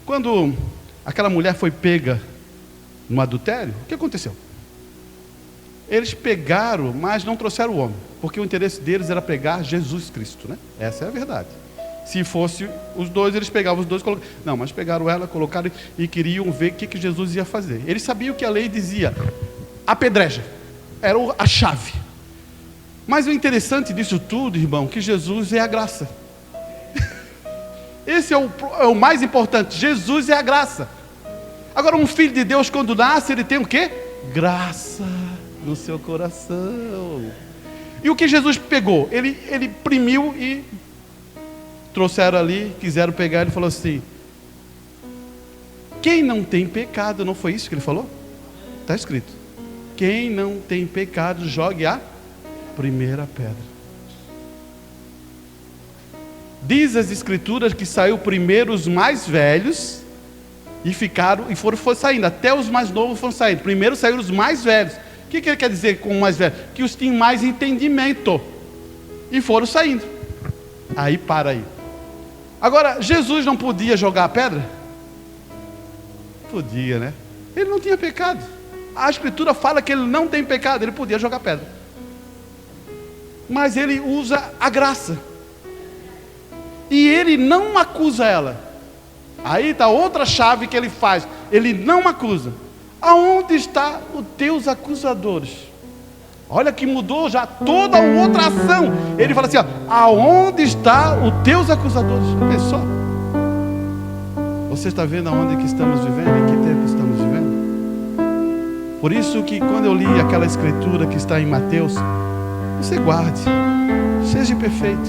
Quando aquela mulher foi pega no adultério, o que aconteceu? Eles pegaram, mas não trouxeram o homem, porque o interesse deles era pegar Jesus Cristo, né? Essa é a verdade. Se fosse os dois, eles pegavam os dois, não, mas pegaram ela, colocaram e queriam ver o que Jesus ia fazer. Eles sabiam que a lei dizia, apedreja, era a chave. Mas o interessante disso tudo, irmão, que Jesus é a graça. Esse é o mais importante. Jesus é a graça. Agora, um filho de Deus, quando nasce, ele tem o quê? Graça no seu coração. E o que Jesus pegou? Ele imprimiu e trouxeram ali, quiseram pegar, ele falou assim: quem não tem pecado, não foi isso que ele falou? Está escrito: quem não tem pecado, jogue a primeira pedra. Diz as escrituras que saiu primeiro os mais velhos e foram saindo, até os mais novos foram saindo. Primeiro saíram os mais velhos. O que ele quer dizer com mais velhos? Que os tinham mais entendimento e foram saindo. Aí para aí. Agora, Jesus não podia jogar a pedra? Podia, né? Ele não tinha pecado. A escritura fala que ele não tem pecado, ele podia jogar pedra. Mas ele usa a graça. E ele não acusa ela. Aí está outra chave que ele faz. Ele não acusa. Aonde está os teus acusadores? Olha que mudou já toda outra ação. Ele fala assim, aonde está os teus acusadores? Pensou? Você está vendo aonde que estamos vivendo? Em que tempo estamos vivendo? Por isso que quando eu li aquela escritura que está em Mateus, você guarde, seja perfeito.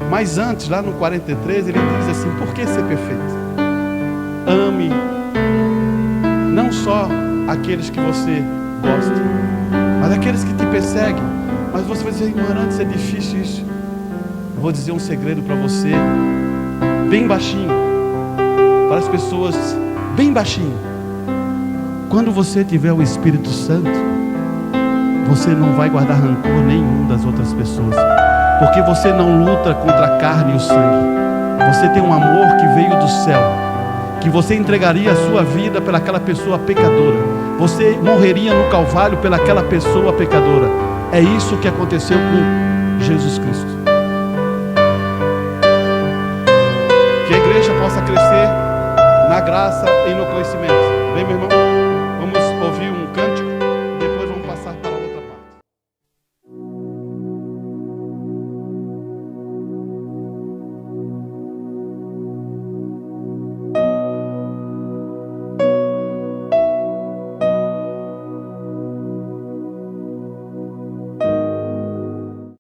Mas antes, lá no 43, ele diz assim: por que ser perfeito? Ame não só aqueles que você gosta, mas aqueles que te perseguem. Mas você vai dizer, ignorante, é difícil isso. Eu vou dizer um segredo para você, bem baixinho, para as pessoas, bem baixinho. Quando você tiver o Espírito Santo, você não vai guardar rancor nenhum das outras pessoas, porque você não luta contra a carne e o sangue. Você tem um amor que veio do céu, que você entregaria a sua vida pelaquela pessoa pecadora. Você morreria no Calvário pelaquela pessoa pecadora. É isso que aconteceu com Jesus Cristo. Que a igreja possa crescer na graça e no conhecimento.